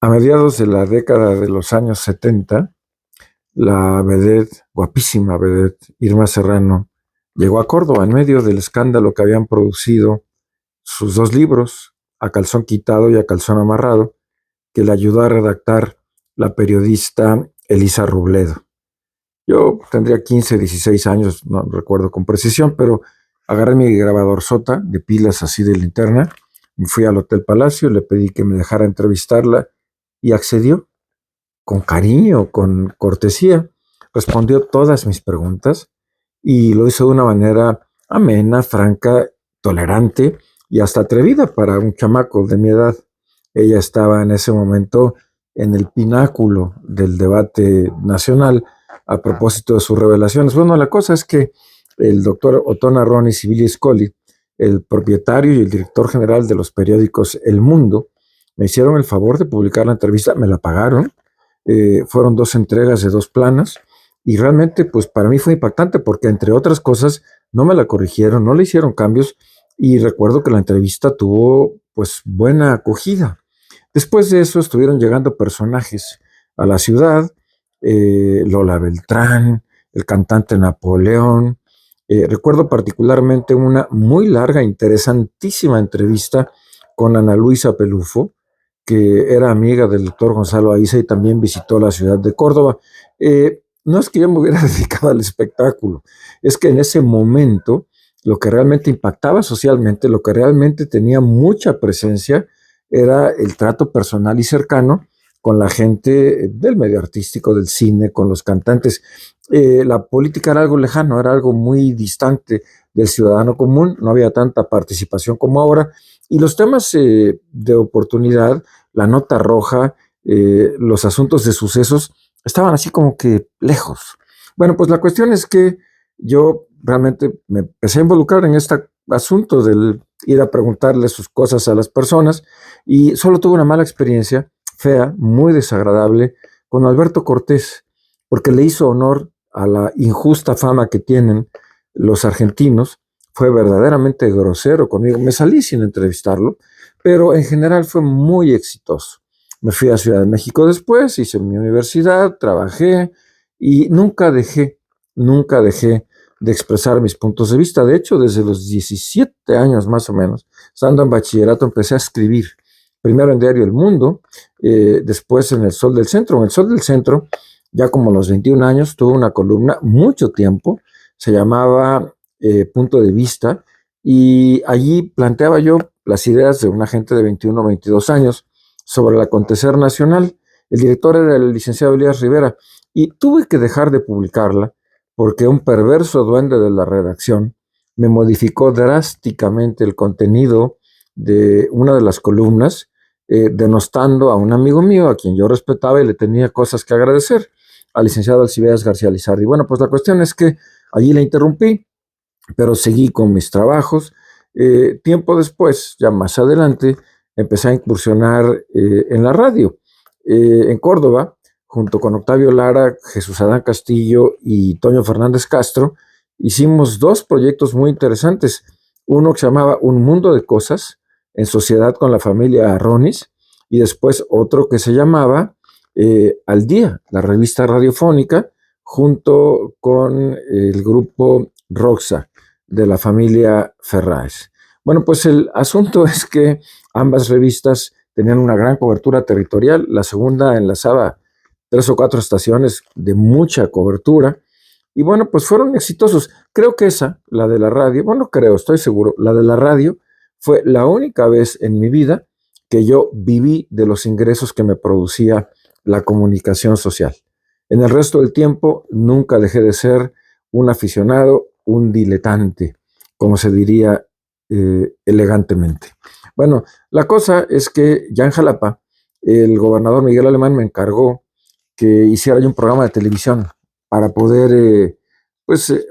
A mediados de la década de los años 70, la vedette, guapísima vedette, Irma Serrano, llegó a Córdoba en medio del escándalo que habían producido sus dos libros, A Calzón Quitado y A Calzón Amarrado, que le ayudó a redactar la periodista Elisa Robledo. Yo tendría 15, 16 años, no recuerdo con precisión, pero agarré mi grabador sota de pilas así de linterna, me fui al Hotel Palacio, le pedí que me dejara entrevistarla y accedió con cariño, con cortesía. Respondió todas mis preguntas y lo hizo de una manera amena, franca, tolerante y hasta atrevida para un chamaco de mi edad. Ella estaba en ese momento en el pináculo del debate nacional a propósito de sus revelaciones. Bueno, la cosa es que el doctor Ottone Aronis y Billy Scully, el propietario y el director general de los periódicos El Mundo, me hicieron el favor de publicar la entrevista, me la pagaron. Fueron dos entregas de dos planas y realmente pues para mí fue impactante porque entre otras cosas no me la corrigieron, no le hicieron cambios y recuerdo que la entrevista tuvo pues buena acogida. Después de eso estuvieron llegando personajes a la ciudad, Lola Beltrán, el cantante Napoleón. Recuerdo particularmente una muy larga, interesantísima entrevista con Ana Luisa Pelufo, que era amiga del doctor Gonzalo Aiza y también visitó la ciudad de Córdoba. No es que yo me hubiera dedicado al espectáculo, es que en ese momento lo que realmente impactaba socialmente, lo que realmente tenía mucha presencia, era el trato personal y cercano con la gente del medio artístico, del cine, con los cantantes. La política era algo lejano, era algo muy distante del ciudadano común, no había tanta participación como ahora, y los temas de oportunidad, la nota roja, los asuntos de sucesos, estaban así como que lejos. Bueno, pues la cuestión es que yo realmente me empecé a involucrar en este asunto del ir a preguntarle sus cosas a las personas y solo tuve una mala experiencia, fea, muy desagradable, con Alberto Cortés, porque le hizo honor a la injusta fama que tienen los argentinos. Fue verdaderamente grosero conmigo. Me salí sin entrevistarlo, pero en general fue muy exitoso. Me fui a Ciudad de México después, hice mi universidad, trabajé y nunca dejé de expresar mis puntos de vista. De hecho, desde los 17 años más o menos, estando en bachillerato, empecé a escribir. Primero en Diario El Mundo, después en El Sol del Centro. En El Sol del Centro, ya como a los 21 años, tuve una columna mucho tiempo, se llamaba Punto de Vista, y allí planteaba yo las ideas de una gente de 21 o 22 años sobre el acontecer nacional. El director era el licenciado Elías Rivera y tuve que dejar de publicarla porque un perverso duende de la redacción me modificó drásticamente el contenido de una de las columnas, denostando a un amigo mío a quien yo respetaba y le tenía cosas que agradecer, al licenciado Alcibiades García Lizardi. Bueno, pues la cuestión es que allí le interrumpí, pero seguí con mis trabajos. Tiempo después, ya más adelante, empecé a incursionar en la radio. En Córdoba, junto con Octavio Lara, Jesús Adán Castillo y Toño Fernández Castro, hicimos dos proyectos muy interesantes. Uno que se llamaba Un Mundo de Cosas, en sociedad con la familia Arronis, y después otro que se llamaba Al Día, la revista radiofónica, junto con el grupo Roxa de la familia Ferráez. Bueno, pues el asunto es que ambas revistas tenían una gran cobertura territorial. La segunda enlazaba 3 o 4 estaciones de mucha cobertura. Y bueno, pues fueron exitosos. Creo que esa, la de la radio, bueno, creo, estoy seguro, la de la radio fue la única vez en mi vida que yo viví de los ingresos que me producía la comunicación social. En el resto del tiempo nunca dejé de ser un aficionado, un diletante, como se diría elegantemente. Bueno, la cosa es que ya en Jalapa, el gobernador Miguel Alemán me encargó que hiciera yo un programa de televisión para poder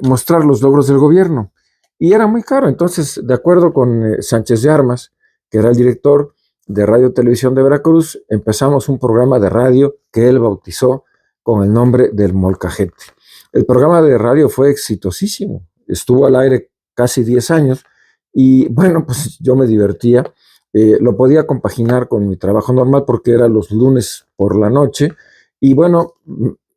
mostrar los logros del gobierno. Y era muy caro. Entonces, de acuerdo con Sánchez de Armas, que era el director de Radio Televisión de Veracruz, empezamos un programa de radio que él bautizó con el nombre del Molcajete. El programa de radio fue exitosísimo. Estuvo al aire casi 10 años y bueno, pues yo me divertía Lo podía compaginar con mi trabajo normal porque era los lunes por la noche y bueno,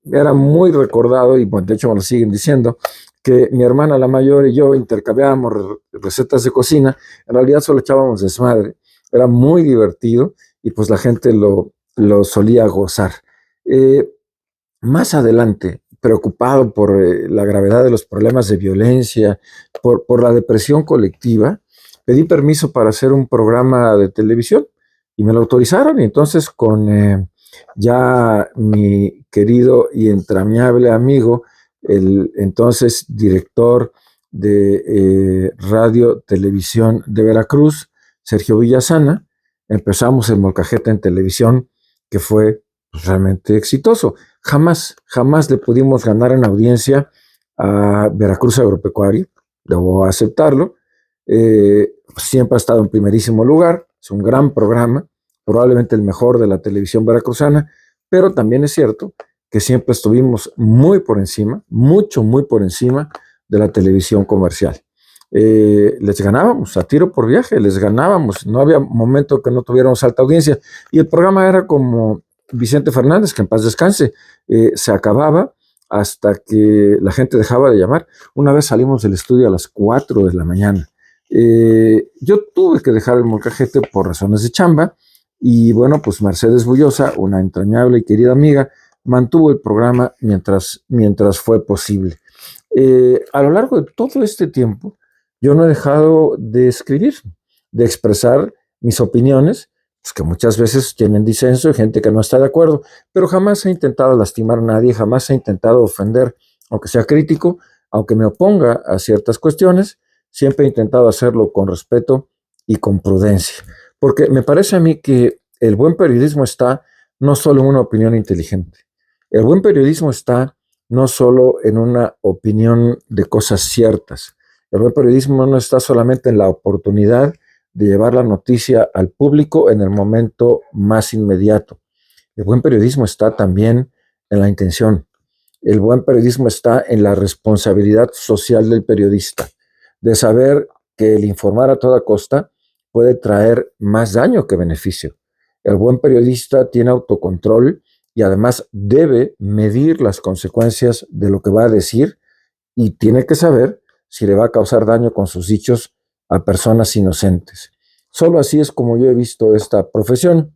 era muy recordado y bueno, de hecho me lo siguen diciendo que mi hermana la mayor y yo intercambiábamos recetas de cocina, en realidad solo echábamos desmadre, era muy divertido y pues la gente lo solía gozar. Eh, Más adelante, preocupado por la gravedad de los problemas de violencia, por la depresión colectiva, pedí permiso para hacer un programa de televisión y me lo autorizaron. Y entonces con ya mi querido y entrañable amigo, el entonces director de Radio Televisión de Veracruz, Sergio Villasana, empezamos el Molcajete en televisión, que fue pues, realmente exitoso. Jamás le pudimos ganar en audiencia a Veracruz Agropecuario, debo aceptarlo. Siempre ha estado en primerísimo lugar, es un gran programa, probablemente el mejor de la televisión veracruzana, pero también es cierto que siempre estuvimos muy por encima, muy por encima de la televisión comercial. Les ganábamos a tiro por viaje, les ganábamos, no había momento que no tuviéramos alta audiencia, y el programa era como Vicente Fernández, que en paz descanse, se acababa hasta que la gente dejaba de llamar. Una vez salimos del estudio a las 4 de la mañana. Yo tuve que dejar el molcajete por razones de chamba y bueno, pues Mercedes Bullosa, una entrañable y querida amiga, mantuvo el programa mientras fue posible. A lo largo de todo este tiempo, yo no he dejado de escribir, de expresar mis opiniones, pues que muchas veces tienen disenso y gente que no está de acuerdo, pero jamás he intentado lastimar a nadie, jamás he intentado ofender, aunque sea crítico, aunque me oponga a ciertas cuestiones, siempre he intentado hacerlo con respeto y con prudencia, porque me parece a mí que el buen periodismo está no solo en una opinión inteligente, el buen periodismo está no solo en una opinión de cosas ciertas, el buen periodismo no está solamente en la oportunidad de llevar la noticia al público en el momento más inmediato. El buen periodismo está también en la intención. El buen periodismo está en la responsabilidad social del periodista, de saber que el informar a toda costa puede traer más daño que beneficio. El buen periodista tiene autocontrol y además debe medir las consecuencias de lo que va a decir y tiene que saber si le va a causar daño con sus dichos a personas inocentes. Solo así es como yo he visto esta profesión,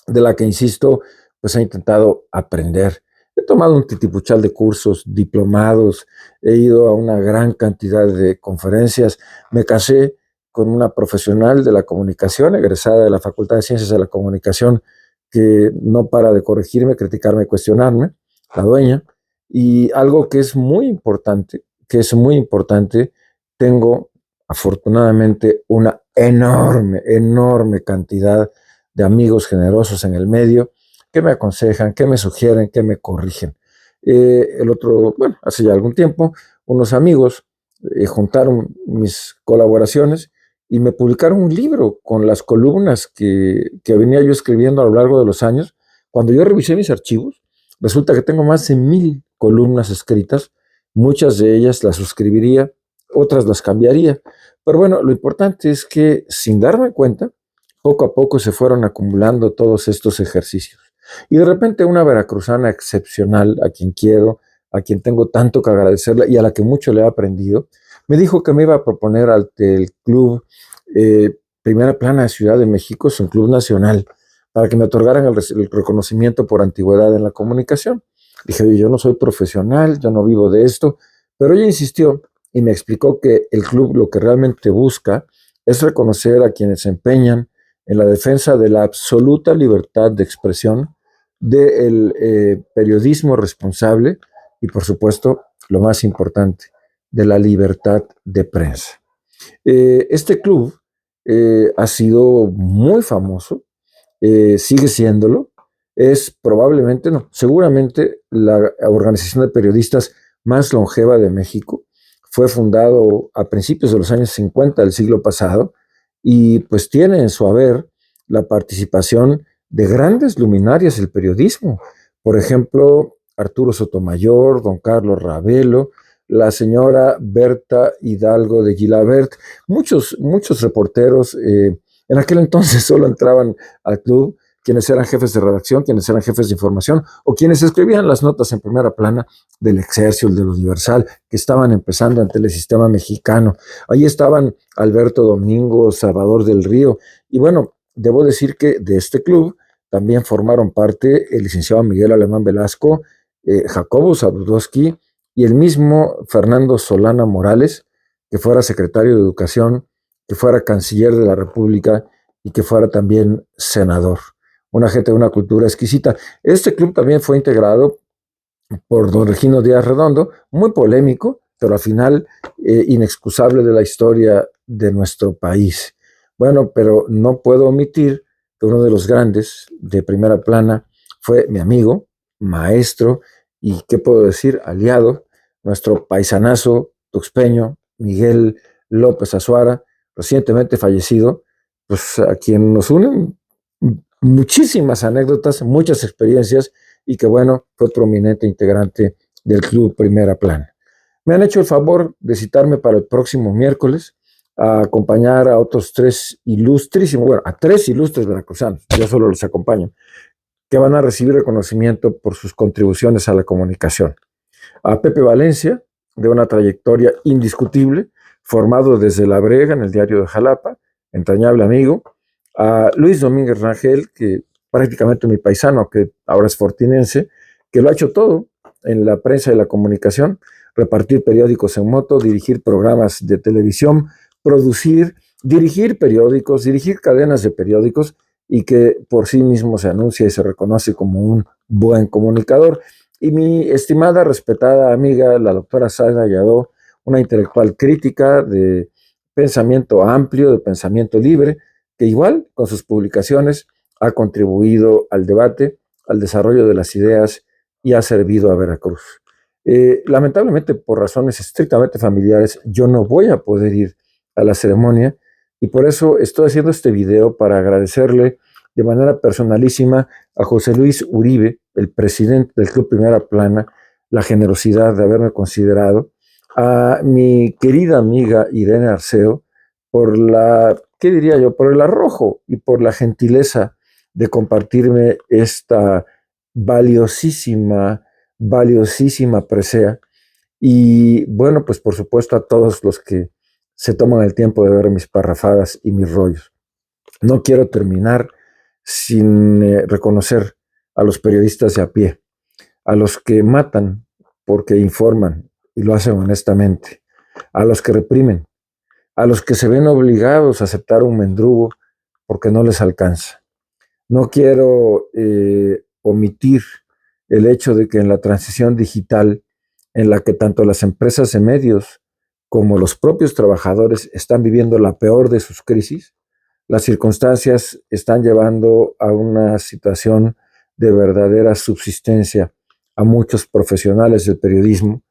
de la que, insisto, pues he intentado aprender. He tomado un titipuchal de cursos, diplomados, he ido a una gran cantidad de conferencias, me casé con una profesional de la comunicación, egresada de la Facultad de Ciencias de la Comunicación, que no para de corregirme, criticarme, cuestionarme, la dueña, y algo que es muy importante, tengo afortunadamente una enorme cantidad de amigos generosos en el medio que me aconsejan, que me sugieren, que me corrigen. Hace ya algún tiempo, unos amigos juntaron mis colaboraciones y me publicaron un libro con las columnas que venía yo escribiendo a lo largo de los años. Cuando yo revisé mis archivos, resulta que tengo más de 1000 columnas escritas, muchas de ellas las suscribiría, otras las cambiaría. Pero bueno, lo importante es que sin darme cuenta, poco a poco se fueron acumulando todos estos ejercicios. Y de repente una veracruzana excepcional, a quien quiero, a quien tengo tanto que agradecerle y a la que mucho le he aprendido, me dijo que me iba a proponer ante el club Primera Plana de Ciudad de México, es un club nacional, para que me otorgaran el reconocimiento por antigüedad en la comunicación. Dije, yo no soy profesional, yo no vivo de esto, pero ella insistió y me explicó que el club lo que realmente busca es reconocer a quienes se empeñan en la defensa de la absoluta libertad de expresión, del periodismo responsable y, por supuesto, lo más importante, de la libertad de prensa. Este club ha sido muy famoso, sigue siéndolo, es probablemente, no, seguramente la organización de periodistas más longeva de México. Fue fundado a principios de los años 50 del siglo pasado y pues tiene en su haber la participación de grandes luminarias del periodismo. Por ejemplo, Arturo Sotomayor, don Carlos Ravelo, la señora Berta Hidalgo de Gilabert, muchos reporteros En aquel entonces solo entraban al club quienes eran jefes de redacción, quienes eran jefes de información o quienes escribían las notas en primera plana del Excelsior, del Universal, que estaban empezando ante el sistema mexicano. Ahí estaban Alberto Domingo, Salvador del Río, y bueno, debo decir que de este club también formaron parte el licenciado Miguel Alemán Velasco, Jacobo Zabludowski y el mismo Fernando Solana Morales, que fuera secretario de Educación, que fuera canciller de la República y que fuera también senador. Una gente de una cultura exquisita. Este club también fue integrado por don Regino Díaz Redondo, muy polémico, pero al final inexcusable de la historia de nuestro país. Bueno, pero no puedo omitir que uno de los grandes de primera plana fue mi amigo, maestro y, ¿qué puedo decir?, aliado, nuestro paisanazo tuxpeño, Miguel López Azuara, recientemente fallecido, pues a quien nos unen muchísimas anécdotas, muchas experiencias y que bueno, fue prominente integrante del Club Primera Plana. Me han hecho el favor de citarme para el próximo miércoles a acompañar a otros a tres ilustres veracruzanos, yo solo los acompaño, que van a recibir reconocimiento por sus contribuciones a la comunicación. A Pepe Valencia, de una trayectoria indiscutible, formado desde La Brega en el diario de Jalapa, entrañable amigo. A Luis Domínguez Rangel, que prácticamente mi paisano, que ahora es fortinense, que lo ha hecho todo en la prensa y la comunicación, repartir periódicos en moto, dirigir programas de televisión, producir, dirigir periódicos, dirigir cadenas de periódicos y que por sí mismo se anuncia y se reconoce como un buen comunicador. Y mi estimada, respetada amiga, la doctora Zaida Yadó, una intelectual crítica de pensamiento amplio, de pensamiento libre, que igual con sus publicaciones ha contribuido al debate, al desarrollo de las ideas y ha servido a Veracruz. Lamentablemente, por razones estrictamente familiares, yo no voy a poder ir a la ceremonia y por eso estoy haciendo este video para agradecerle de manera personalísima a José Luis Uribe, el presidente del Club Primera Plana, la generosidad de haberme considerado, a mi querida amiga Irene Arceo, por la, ¿qué diría yo?, por el arrojo y por la gentileza de compartirme esta valiosísima, valiosísima presea. Y bueno, pues por supuesto a todos los que se toman el tiempo de ver mis parrafadas y mis rollos. No quiero terminar sin reconocer a los periodistas de a pie, a los que matan porque informan y lo hacen honestamente, a los que reprimen, a los que se ven obligados a aceptar un mendrugo porque no les alcanza. No quiero omitir el hecho de que en la transición digital, en la que tanto las empresas de medios como los propios trabajadores están viviendo la peor de sus crisis, las circunstancias están llevando a una situación de verdadera subsistencia a muchos profesionales del periodismo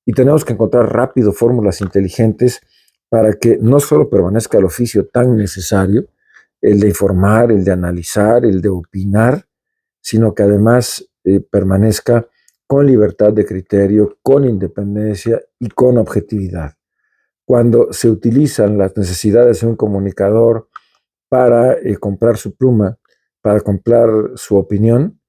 y tenemos que encontrar rápido fórmulas inteligentes para que no solo permanezca el oficio tan necesario, el de informar, el de analizar, el de opinar, sino que además permanezca con libertad de criterio, con independencia y con objetividad. Cuando se utilizan las necesidades de un comunicador para comprar su pluma, para comprar su opinión,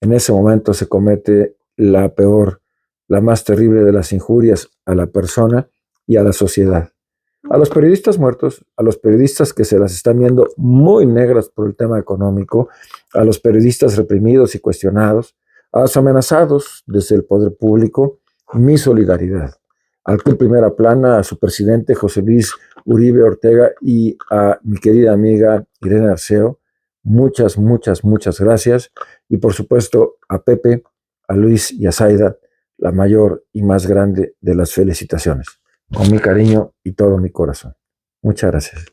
en ese momento se comete la peor, la más terrible de las injurias a la persona y a la sociedad. A los periodistas muertos, a los periodistas que se las están viendo muy negras por el tema económico, a los periodistas reprimidos y cuestionados, a los amenazados desde el poder público, mi solidaridad. Al Club Primera Plana, a su presidente José Luis Uribe Ortega y a mi querida amiga Irene Arceo, muchas, muchas, muchas gracias. Y por supuesto a Pepe, a Luis y a Zaida, la mayor y más grande de las felicitaciones. Con mi cariño y todo mi corazón. Muchas gracias.